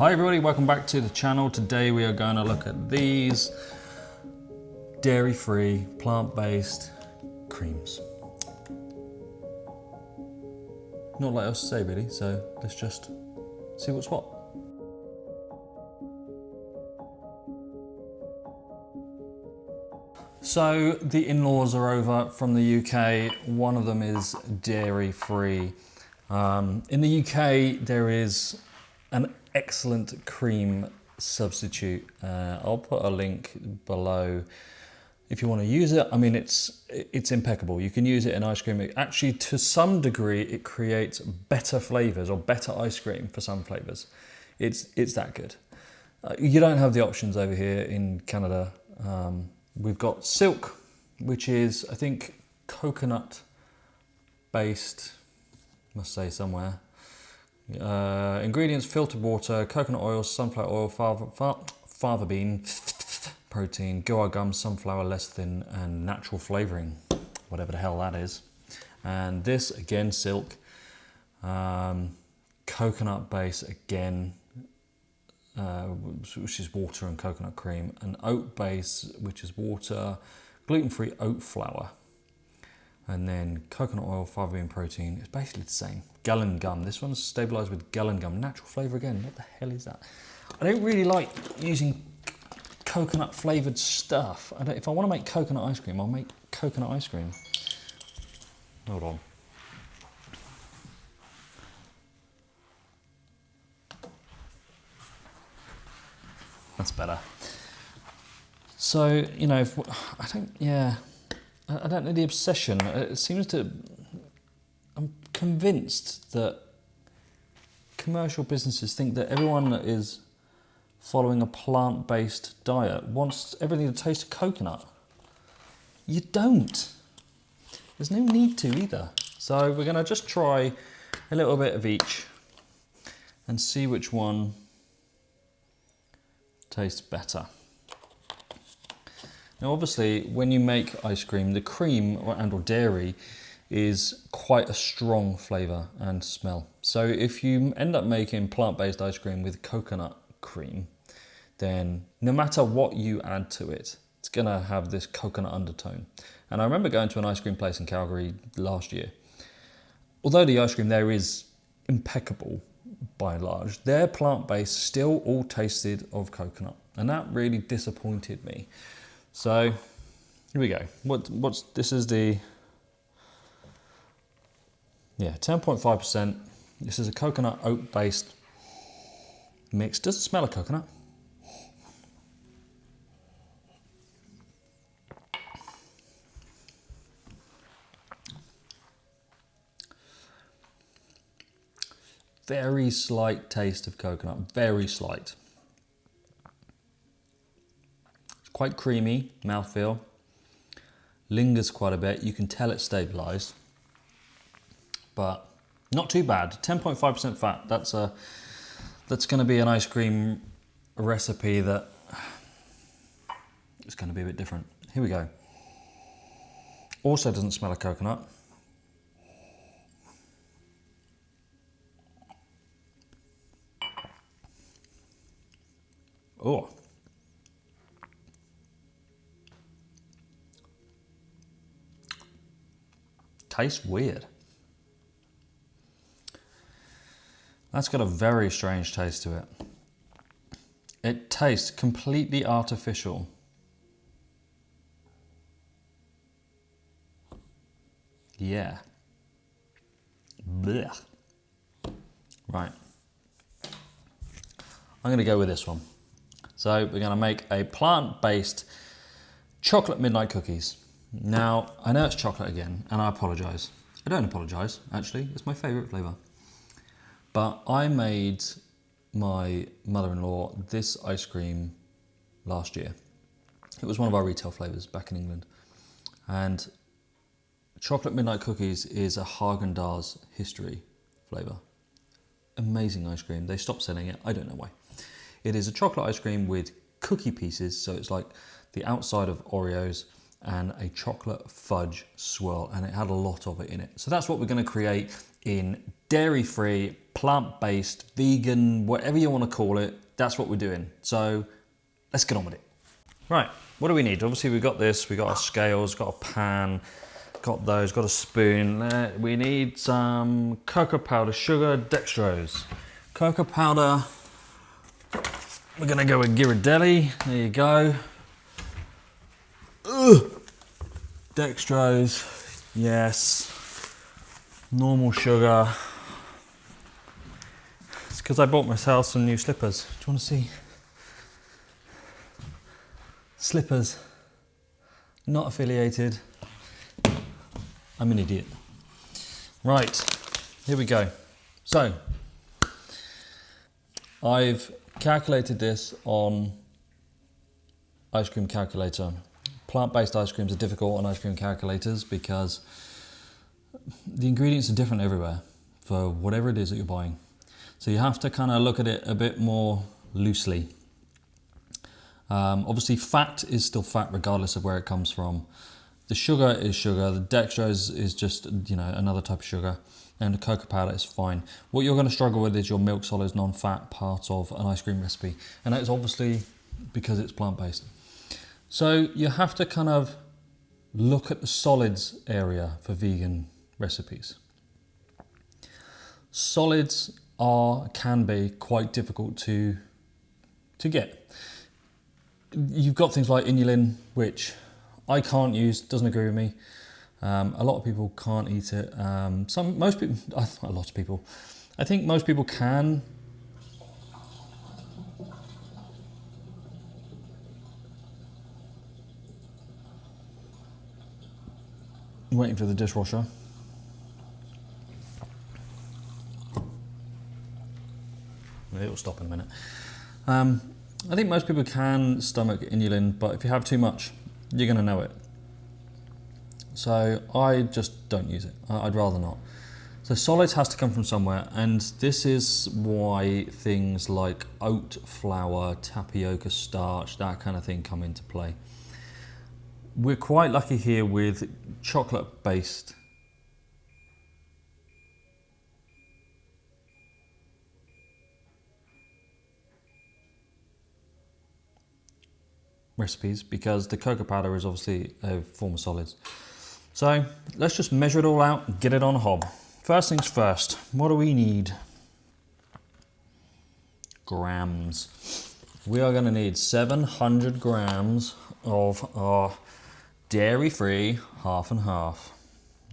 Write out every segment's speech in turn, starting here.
Hi everybody, welcome back to the channel. Today we are going to look at these dairy-free, plant-based creams. Not a lot else to say really, so let's just see what's what. So the in-laws are over from the UK. One of them is dairy-free. In the UK there is an excellent cream substitute. I'll put a link below if you want to use it. I mean, it's impeccable. You can use it in ice cream. Actually, to some degree, it creates better flavors or better ice cream for some flavors. It's that good. You don't have the options over here in Canada. We've got Silk, which is, I think, coconut based, must say somewhere. Ingredients: filtered water, coconut oil, sunflower oil, fava bean, protein, guar gum, sunflower less thin, and natural flavoring, whatever the hell that is. And this again, Silk, coconut base again, which is water and coconut cream, and oat base, which is water, gluten-free oat flour, and then coconut oil, fava bean protein. It's basically the same. Gallon gum. This one's stabilized with gallon gum. Natural flavor again. What the hell is that? I don't really like using coconut flavored stuff. If I want to make coconut ice cream, I'll make coconut ice cream. Hold on. That's better. So, you know, I don't know the obsession. It seems to, I'm convinced that commercial businesses think that everyone that is following a plant-based diet wants everything to taste of coconut. You don't. There's no need to either. So we're gonna just try a little bit of each and see which one tastes better. Now obviously when you make ice cream, the cream or dairy is quite a strong flavour and smell. So if you end up making plant-based ice cream with coconut cream, then no matter what you add to it, it's gonna have this coconut undertone. And I remember going to an ice cream place in Calgary last year. Although the ice cream there is impeccable by and large, their plant-based still all tasted of coconut. And that really disappointed me. So here we go. This is the, 10.5%. This is a coconut oat based mix. Does it smell of coconut? Very slight taste of coconut, very slight. It's quite creamy, mouthfeel. Lingers quite a bit. You can tell it's stabilized, but not too bad. 10.5% fat. That's going to be an ice cream recipe that is going to be a bit different. Here we go. Also doesn't smell of coconut. Oh. Tastes weird. That's got a very strange taste to it. It tastes completely artificial. Yeah. Blech. Right. I'm going to go with this one. So we're going to make a plant-based chocolate midnight cookies. Now, I know it's chocolate again, and I apologise. I don't apologise, actually. It's my favourite flavour. But I made my mother-in-law this ice cream last year. It was one of our retail flavours back in England. And chocolate midnight cookies is a Häagen Dazs history flavour. Amazing ice cream. They stopped selling it. I don't know why. It is a chocolate ice cream with cookie pieces. So it's like the outside of Oreos and a chocolate fudge swirl, and it had a lot of it in it. So that's what we're going to create in dairy-free, plant-based, vegan, whatever you want to call it. That's what we're doing. So let's get on with it. Right, what do we need? Obviously we've got this, we've got our scales, got a pan, got those, got a spoon. We need some cocoa powder, sugar, dextrose. Cocoa powder, we're gonna go with Ghirardelli, there you go. Ugh. Dextrose, yes. Normal sugar. It's because I bought myself some new slippers. Do you want to see? Slippers. Not affiliated. I'm an idiot. Right, here we go. So, I've calculated this on ice cream calculator. Plant-based ice creams are difficult on ice cream calculators because the ingredients are different everywhere for whatever it is that you're buying. So you have to kind of look at it a bit more loosely. Obviously fat is still fat regardless of where it comes from. The sugar is sugar, the dextrose is just, you know, another type of sugar, and the cocoa powder is fine. What you're going to struggle with is your milk solids non-fat part of an ice cream recipe, and that is obviously because it's plant-based. So you have to kind of look at the solids area for vegan recipes. Solids can be quite difficult to get. You've got things like inulin, which I can't use, doesn't agree with me. A lot of people can't eat it. Most people, a lot of people. I think most people can. Waiting for the dishwasher. It'll stop in a minute. I think most people can stomach inulin, but if you have too much, you're going to know it. So I just don't use it. I'd rather not. So solids has to come from somewhere, and this is why things like oat flour, tapioca starch, that kind of thing come into play. We're quite lucky here with chocolate-based recipes because the cocoa powder is obviously a form of solids. So let's just measure it all out and get it on a hob. First things first, what do we need? Grams. We are going to need 700 grams of our dairy-free half and half.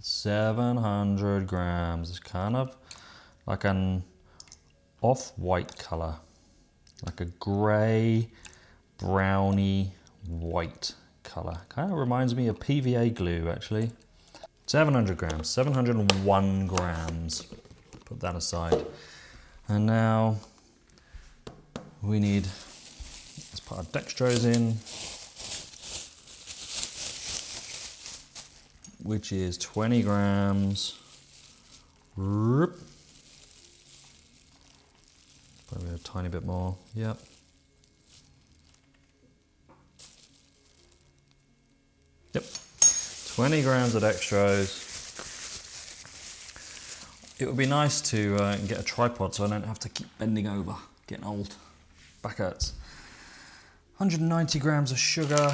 700 grams. It's kind of like an off-white colour, like a grey, browny, white colour. Kind of reminds me of PVA glue, actually. 700 grams, 701 grams. Put that aside. And now we need, let's put our dextrose in, which is 20 grams. Probably a tiny bit more, yep. Yep, 20 grams of dextrose. It would be nice to get a tripod so I don't have to keep bending over, getting old, back hurts. 190 grams of sugar.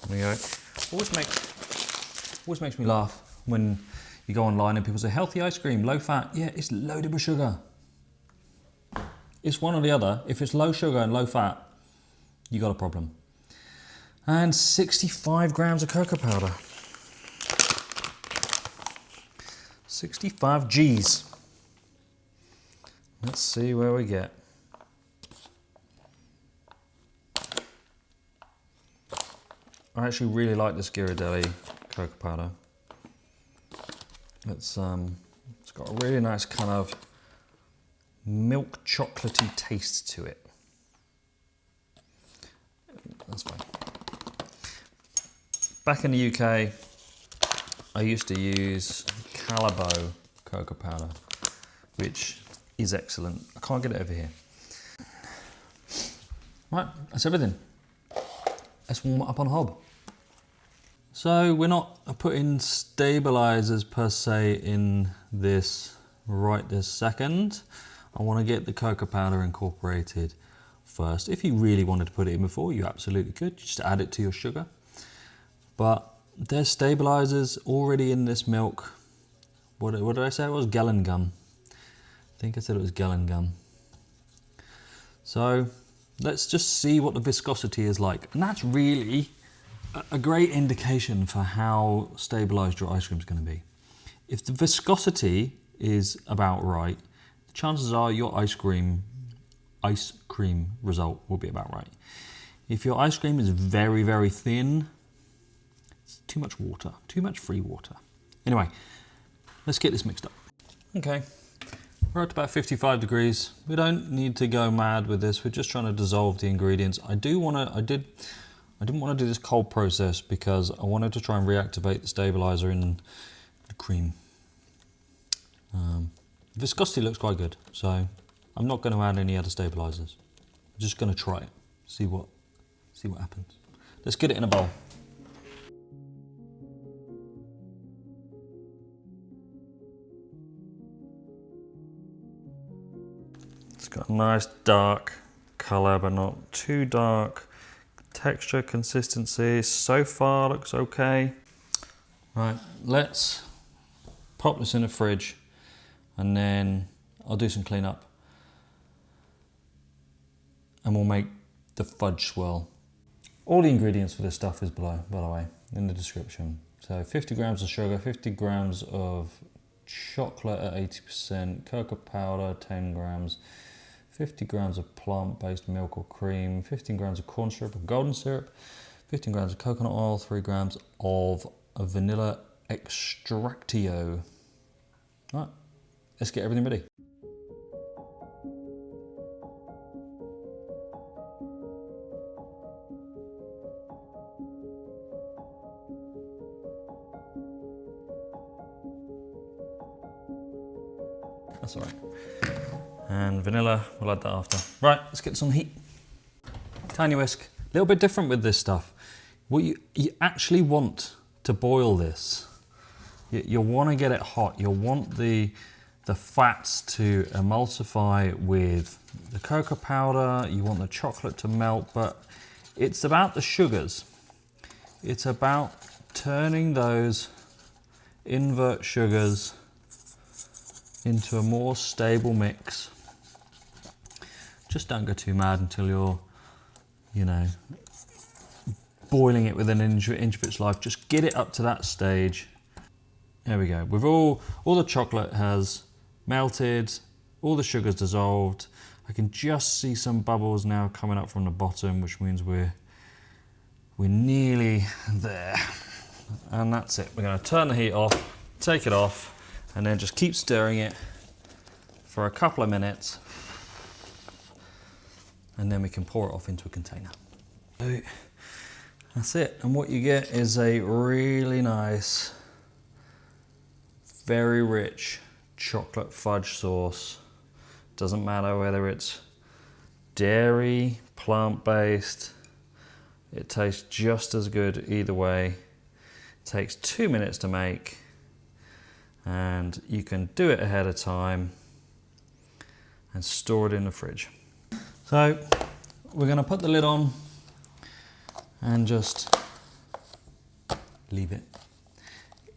There we go. Always makes me laugh when you go online and people say healthy ice cream, low fat. Yeah, it's loaded with sugar. It's one or the other. If it's low sugar and low fat, you got a problem. And 65 grams of cocoa powder. 65 G's. Let's see where we get. I actually really like this Ghirardelli cocoa powder. It's got a really nice kind of milk chocolatey taste to it. that's fine. Back in the UK, I used to use Calabo cocoa powder, which is excellent. I can't get it over here. Right, that's everything. Let's warm it up on hob. So we're not putting stabilizers per se in this right this second. I want to get the cocoa powder incorporated first. If you really wanted to put it in before, you absolutely could. Just add it to your sugar. But there's stabilizers already in this milk. What did I say it was? Gallon gum. I think I said it was gallon gum. So let's just see what the viscosity is like. And that's really a great indication for how stabilized your ice cream is going to be. If the viscosity is about right, the chances are your ice cream result will be about right. If your ice cream is very, very thin, it's too much water, too much free water. Anyway, let's get this mixed up. Okay, we're at about 55 degrees. We don't need to go mad with this. We're just trying to dissolve the ingredients. I didn't want to do this cold process because I wanted to try and reactivate the stabilizer in the cream. Viscosity looks quite good, so I'm not going to add any other stabilizers. I'm just going to try it, see what happens. Let's get it in a bowl. It's got a nice dark color, but not too dark. Texture, consistency, so far looks okay. Right, let's pop this in the fridge and then I'll do some cleanup and we'll make the fudge swirl. All the ingredients for this stuff is below, by the way, in the description. So 50 grams of sugar, 50 grams of chocolate at 80%, cocoa powder 10 grams, 50 grams of plant-based milk or cream, 15 grams of corn syrup or golden syrup, 15 grams of coconut oil, 3 grams of vanilla extractio. All right, let's get everything ready. That's all right. And vanilla, we'll add that after. Right, let's get this on the heat. Tiny whisk, a little bit different with this stuff. What you actually want to boil this, you want to get it hot. You'll want the fats to emulsify with the cocoa powder. You want the chocolate to melt, but it's about the sugars. It's about turning those invert sugars into a more stable mix. Just don't go too mad until you're, boiling it with an inch of its life. Just get it up to that stage. There we go. With all the chocolate has melted, all the sugar's dissolved. I can just see some bubbles now coming up from the bottom, which means we're nearly there. And that's it. We're going to turn the heat off, take it off, and then just keep stirring it for a couple of minutes. And then we can pour it off into a container. So that's it. And what you get is a really nice, very rich chocolate fudge sauce. Doesn't matter whether it's dairy, plant-based. It tastes just as good either way. It takes 2 minutes to make. And you can do it ahead of time and store it in the fridge. So we're going to put the lid on and just leave it.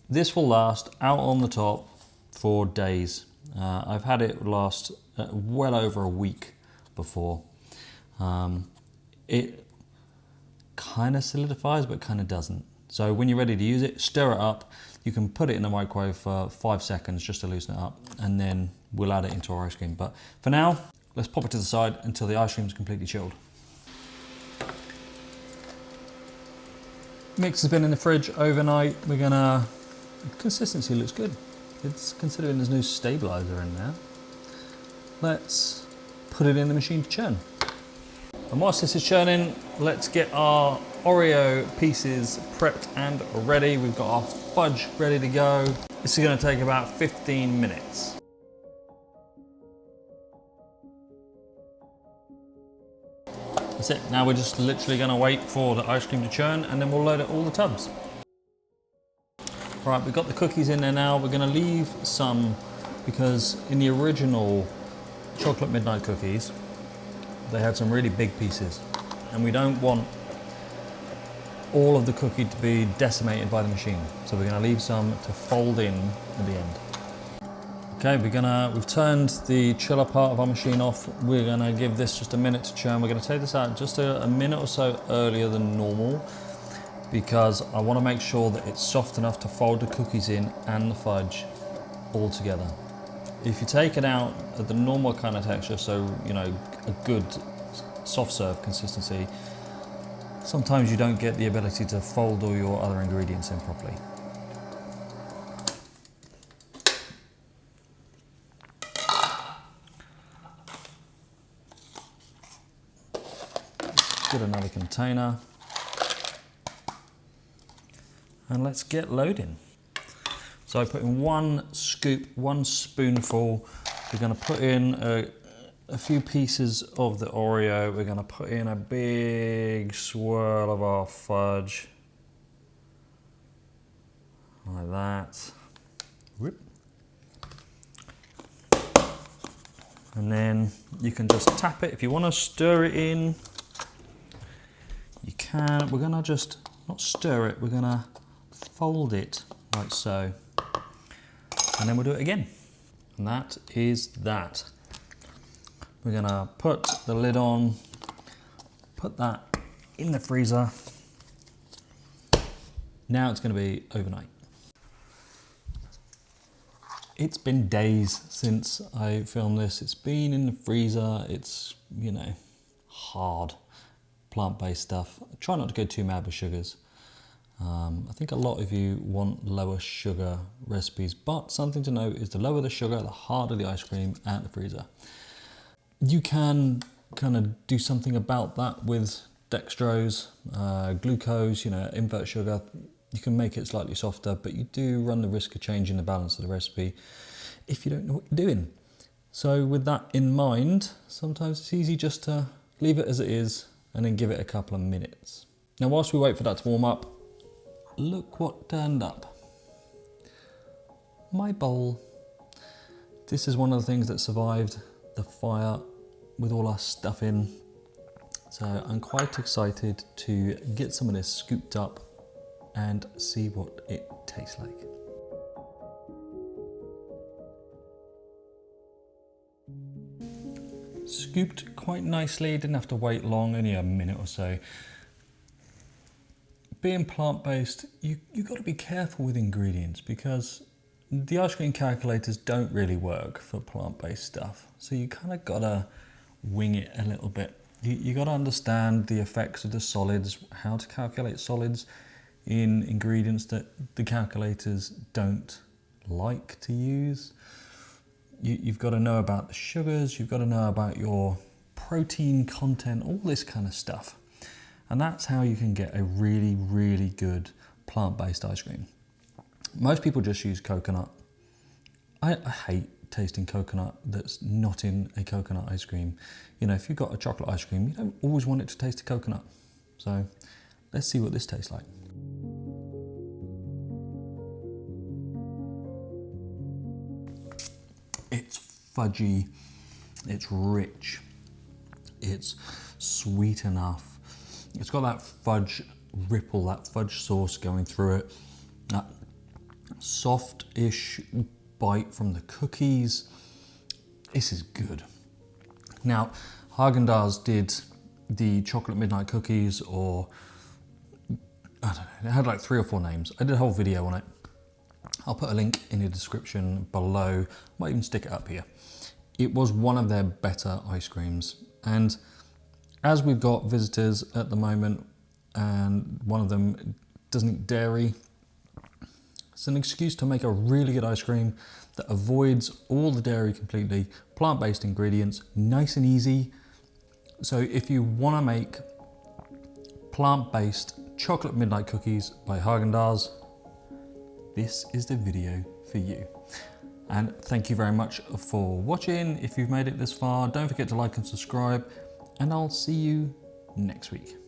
This will last out on the top for days. I've had it last well over a week before. It kind of solidifies but kind of doesn't. So when you're ready to use it, stir it up. You can put it in the microwave for 5 seconds just to loosen it up, and then we'll add it into our ice cream. But for now, let's pop it to the side until the ice cream is completely chilled. Mix has been in the fridge overnight. Consistency looks good. It's considering there's no stabilizer in there. Let's put it in the machine to churn. And whilst this is churning, let's get our Oreo pieces prepped and ready. We've got our fudge ready to go. This is going to take about 15 minutes. That's it. Now we're just literally going to wait for the ice cream to churn and then we'll load it all the tubs. Right, we've got the cookies in there now. We're going to leave some because in the original chocolate midnight cookies, they had some really big pieces and we don't want all of the cookie to be decimated by the machine. So we're going to leave some to fold in at the end. Okay, we've turned the chiller part of our machine off. We're gonna give this just a minute to churn. We're gonna take this out just a minute or so earlier than normal because I wanna make sure that it's soft enough to fold the cookies in and the fudge all together. If you take it out at the normal kind of texture, so you know, a good soft serve consistency, sometimes you don't get the ability to fold all your other ingredients in properly. Get another container and let's get loading. So I put in 1 scoop, 1 spoonful. We're going to put in a few pieces of the Oreo. We're going to put in a big swirl of our fudge like that. Whoop. And then you can just tap it if you want to stir it in. You can. We're gonna just not stir it, we're gonna fold it like so. And then we'll do it again. And that is that. We're gonna put the lid on, put that in the freezer. Now it's gonna be overnight. It's been days since I filmed this. It's been in the freezer. It's, you know, hard. Plant-based stuff. I try not to go too mad with sugars. I think a lot of you want lower sugar recipes, but something to note is the lower the sugar, the harder the ice cream at the freezer. You can kind of do something about that with dextrose, glucose, you know, invert sugar. You can make it slightly softer, but you do run the risk of changing the balance of the recipe if you don't know what you're doing. So with that in mind, sometimes it's easy just to leave it as it is and then give it a couple of minutes. Now, whilst we wait for that to warm up, look what turned up. My bowl. This is one of the things that survived the fire with all our stuff in. So I'm quite excited to get some of this scooped up and see what it tastes like. Scooped quite nicely, didn't have to wait long, only a minute or so. Being plant-based, you've got to be careful with ingredients because the ice cream calculators don't really work for plant-based stuff. So you kind of got to wing it a little bit. You got to understand the effects of the solids, how to calculate solids in ingredients that the calculators don't like to use. You've got to know about the sugars, you've got to know about your protein content, all this kind of stuff. And that's how you can get a really, really good plant-based ice cream. Most people just use coconut. I hate tasting coconut that's not in a coconut ice cream. You know, if you've got a chocolate ice cream, you don't always want it to taste of coconut. So let's see what this tastes like. It's fudgy, it's rich, it's sweet enough. It's got that fudge ripple, that fudge sauce going through it. That soft-ish bite from the cookies. This is good. Now, Häagen did the chocolate midnight cookies, or I don't know, it had like 3 or 4 names. I did a whole video on it. I'll put a link in the description below. Might even stick it up here. It was one of their better ice creams. And as we've got visitors at the moment, and one of them doesn't eat dairy, it's an excuse to make a really good ice cream that avoids all the dairy completely, plant-based ingredients, nice and easy. So if you want to make plant-based chocolate midnight cookies by Häagen, this is the video for you. And thank you very much for watching. If you've made it this far, don't forget to like and subscribe, and I'll see you next week.